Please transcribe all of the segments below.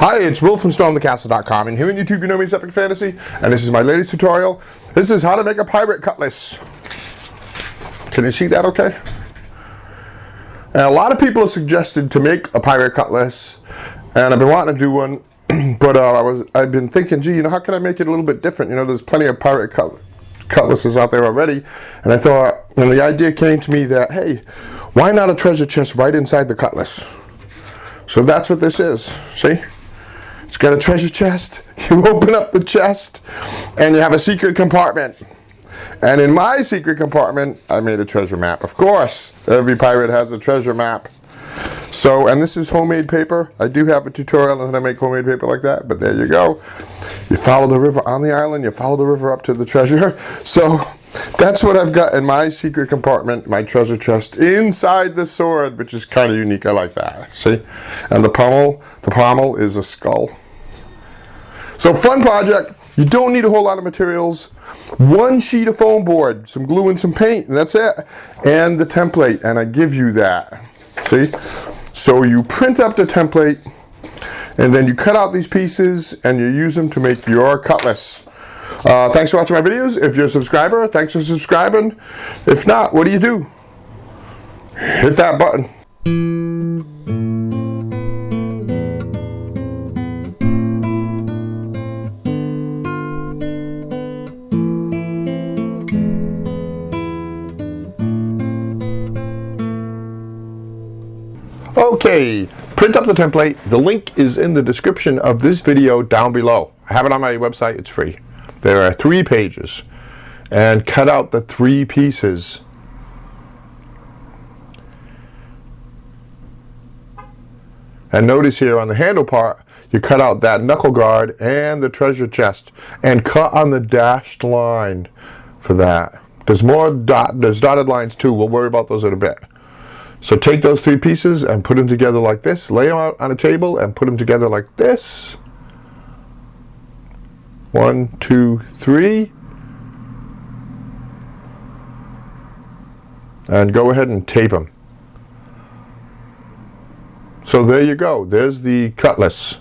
Hi, it's Will from StormTheCastle.com, and here on YouTube you know me as Epic Fantasy, and this is my latest tutorial. This is how to make a pirate cutlass. Can you see that okay? And a lot of people have suggested to make a pirate cutlass, and I've been wanting to do one, but I've been thinking, gee, you know, how can I make it a little bit different? You know, there's plenty of pirate cutlasses out there already, and I thought, and the idea came to me that, hey, why not a treasure chest right inside the cutlass? So that's what this is, see? It's got a treasure chest. You open up the chest and you have a secret compartment. And in my secret compartment, I made a treasure map. Of course, every pirate has a treasure map. So, and this is homemade paper. I do have a tutorial on how to make homemade paper like that, but there you go. You follow the river on the island, you follow the river up to the treasure. So, that's what I've got in my secret compartment, my treasure chest, inside the sword, which is kind of unique. I like that, see? And the pommel is a skull. So fun project. You don't need a whole lot of materials. One sheet of foam board, some glue and some paint, and that's it. And the template, and I give you that, see? So you print up the template, and then you cut out these pieces, and you use them to make your cutlass. Thanks for watching my videos. If you're a subscriber, thanks for subscribing. If not, what do? Hit that button. Okay, print up the template. The link is in the description of this video down below. I have it on my website, it's free. There are 3 pages, and cut out the 3 pieces. And notice here on the handle part, you cut out that knuckle guard and the treasure chest, and cut on the dashed line for that. There's dotted lines too. We'll worry about those in a bit. So take those 3 pieces and put them together like this. Lay them out on a table and put them together like this. 1, 2, 3. And go ahead and tape them. So there you go. There's the cutlass.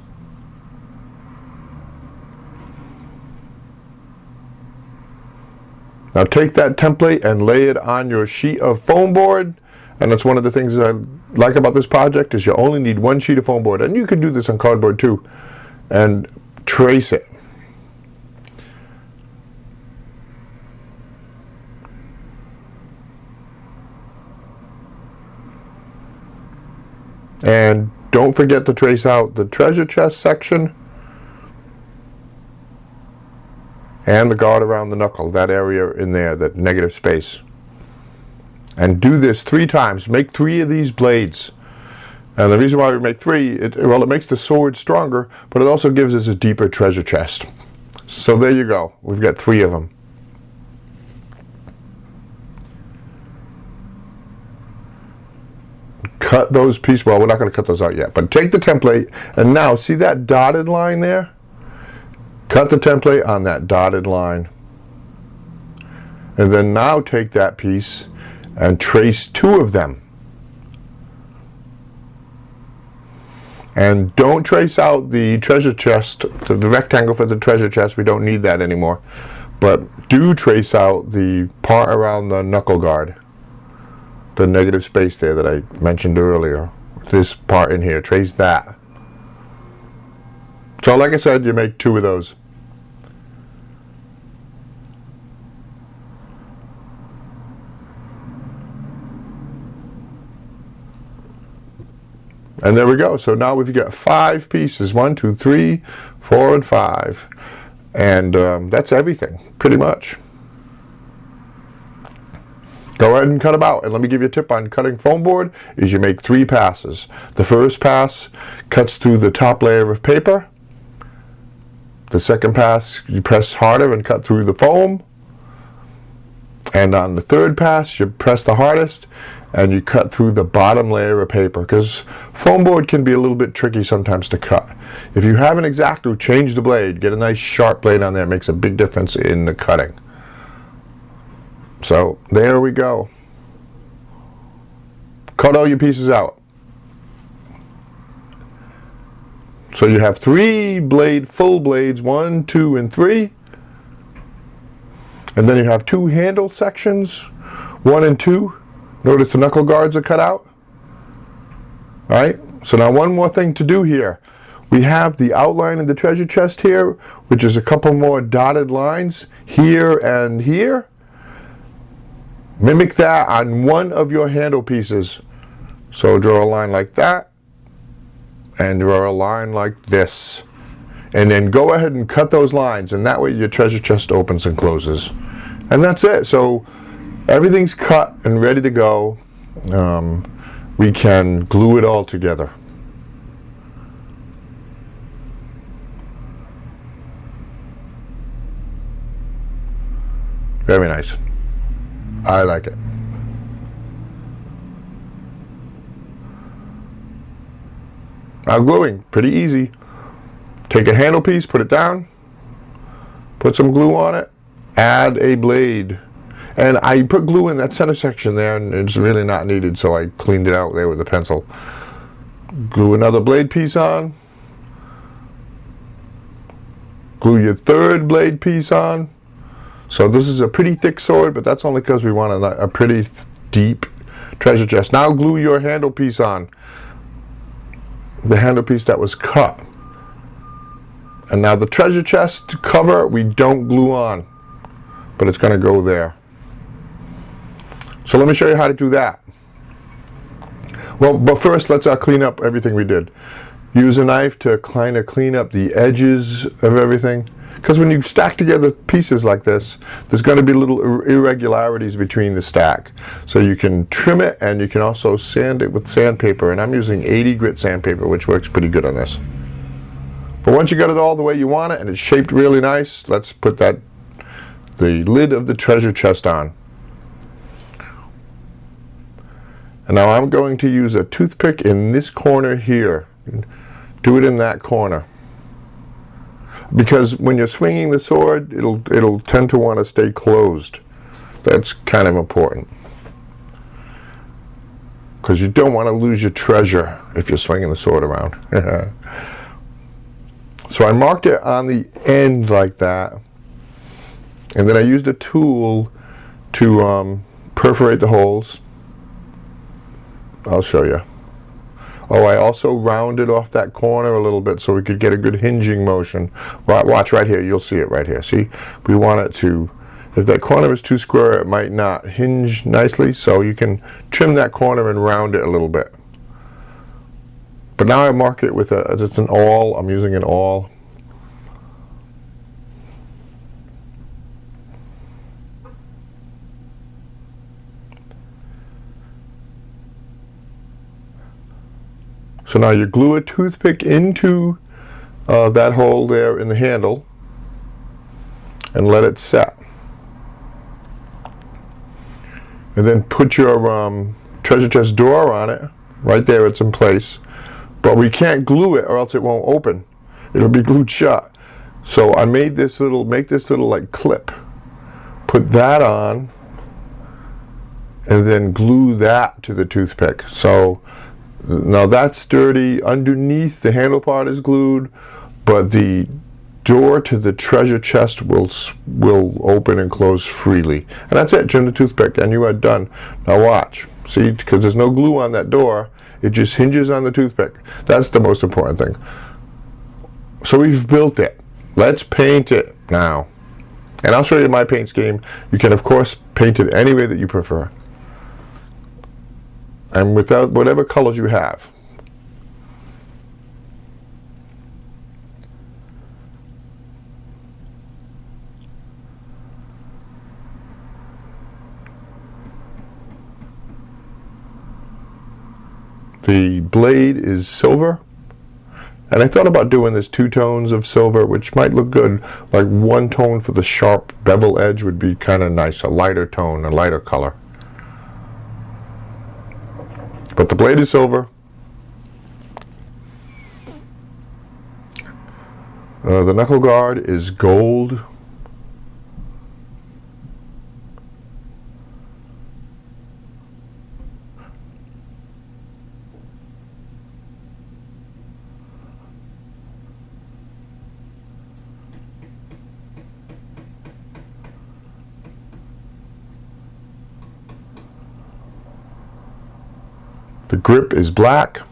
Now take that template and lay it on your sheet of foam board. And that's one of the things I like about this project is you only need 1 sheet of foam board. And you could do this on cardboard too. And trace it. And don't forget to trace out the treasure chest section and the guard around the knuckle, that area in there, that negative space. And do this 3 times. Make 3 of these blades. And the reason why we make 3, it makes the sword stronger, but it also gives us a deeper treasure chest. So there you go. We've got 3 of them. Cut those pieces. Well, we're not going to cut those out yet, but take the template, and now see that dotted line there? Cut the template on that dotted line. And then now take that piece and trace 2 of them. And don't trace out the treasure chest, the rectangle for the treasure chest. We don't need that anymore. But do trace out the part around the knuckle guard. The negative space there that I mentioned earlier. This part in here, trace that. So like I said, you make 2 of those. And there we go. So now we've got 5 pieces. 1, 2, 3, 4, and 5. And that's everything, pretty much. Go ahead and cut them out. And let me give you a tip on cutting foam board, is you make 3 passes. The first pass cuts through the top layer of paper. The second pass, you press harder and cut through the foam. And on the third pass, you press the hardest and you cut through the bottom layer of paper, because foam board can be a little bit tricky sometimes to cut. If you have an X-Acto, change the blade. Get a nice sharp blade on there. It makes a big difference in the cutting. So there we go. Cut all your pieces out. So you have 3 full blades, 1, 2, and 3. And then you have 2 handle sections, 1 and 2. Notice the knuckle guards are cut out. All right, so now one more thing to do here. We have the outline of the treasure chest here, which is a couple more dotted lines here and here. Mimic that on one of your handle pieces. So draw a line like that, and draw a line like this. And then go ahead and cut those lines, and that way your treasure chest opens and closes. And that's it. So everything's cut and ready to go. We can glue it all together. Very nice. I like it. Now gluing, pretty easy. Take a handle piece, put it down, put some glue on it, add a blade. And I put glue in that center section there, and it's really not needed, so I cleaned it out there with a pencil. Glue another blade piece on. Glue your 3rd blade piece on. So this is a pretty thick sword, but that's only because we want a pretty deep treasure chest. Now glue your handle piece on. The handle piece that was cut. And now the treasure chest cover, we don't glue on, but it's going to go there. So let me show you how to do that. Well, but first let's clean up everything we did. Use a knife to kind of clean up the edges of everything. Because when you stack together pieces like this, there's going to be little irregularities between the stack. So you can trim it, and you can also sand it with sandpaper. And I'm using 80 grit sandpaper, which works pretty good on this. But once you got it all the way you want it, and it's shaped really nice, let's put the lid of the treasure chest on. And now I'm going to use a toothpick in this corner here. Do it in that corner. Because when you're swinging the sword, it'll tend to want to stay closed. That's kind of important. Because you don't want to lose your treasure if you're swinging the sword around. So I marked it on the end like that. And then I used a tool to perforate the holes. I'll show you. Oh, I also rounded off that corner a little bit so we could get a good hinging motion. Watch right here, you'll see it right here. See, we want it to, if that corner is too square, it might not hinge nicely, so you can trim that corner and round it a little bit. But now I mark it with it's an awl. I'm using an awl. So now you glue a toothpick into that hole there in the handle and let it set. And then put your treasure chest door on it. Right there, it's in place. But we can't glue it or else it won't open. It'll be glued shut. So I made this make this little like clip. Put that on and then glue that to the toothpick. So now that's sturdy. Underneath the handle part is glued, but the door to the treasure chest will open and close freely. And that's it. Trim the toothpick and you are done. Now watch. See, because there's no glue on that door, it just hinges on the toothpick. That's the most important thing. So we've built it. Let's paint it now. And I'll show you my paint scheme. You can of course paint it any way that you prefer. And without whatever colors you have. The blade is silver. And I thought about doing this 2 tones of silver, which might look good. Like 1 tone for the sharp bevel edge would be kind of nice. A lighter tone, a lighter color. But the blade is silver. The knuckle guard is gold. The grip is black.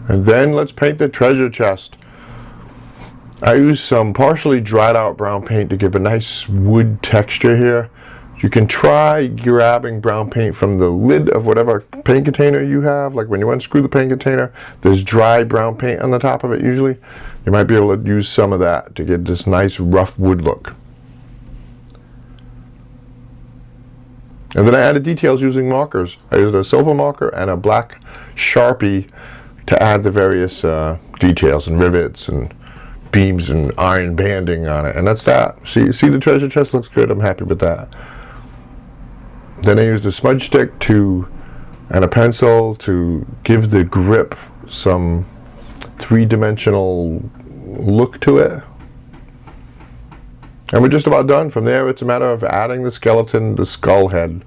And then let's paint the treasure chest. I use some partially dried out brown paint to give a nice wood texture here. You can try grabbing brown paint from the lid of whatever paint container you have. Like when you unscrew the paint container, there's dry brown paint on the top of it usually. You might be able to use some of that to get this nice rough wood look. And then I added details using markers. I used a silver marker and a black Sharpie to add the various details and rivets and beams and iron banding on it, and that's that. See the treasure chest looks good. I'm happy with that. Then I used a smudge stick and a pencil to give the grip some three-dimensional look to it. And we're just about done. From there, it's a matter of adding the skeleton, the skull head,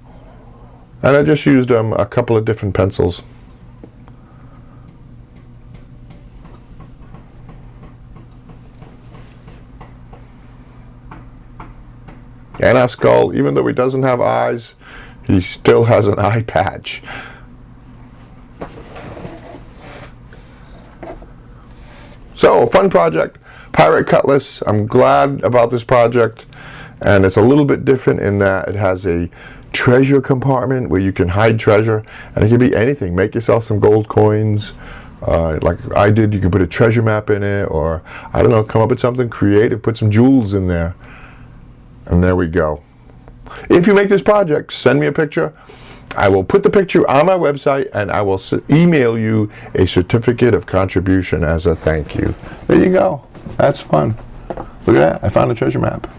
and I just used a couple of different pencils. And our skull, even though he doesn't have eyes, he still has an eye patch. So, fun project. Pirate Cutlass. I'm glad about this project. And it's a little bit different in that it has a treasure compartment where you can hide treasure. And it can be anything. Make yourself some gold coins. Like I did, you can put a treasure map in it. Or, I don't know, come up with something creative. Put some jewels in there. And there we go. If you make this project, send me a picture. I will put the picture on my website and I will email you a certificate of contribution as a thank you. There you go. That's fun. Look at that. I found a treasure map.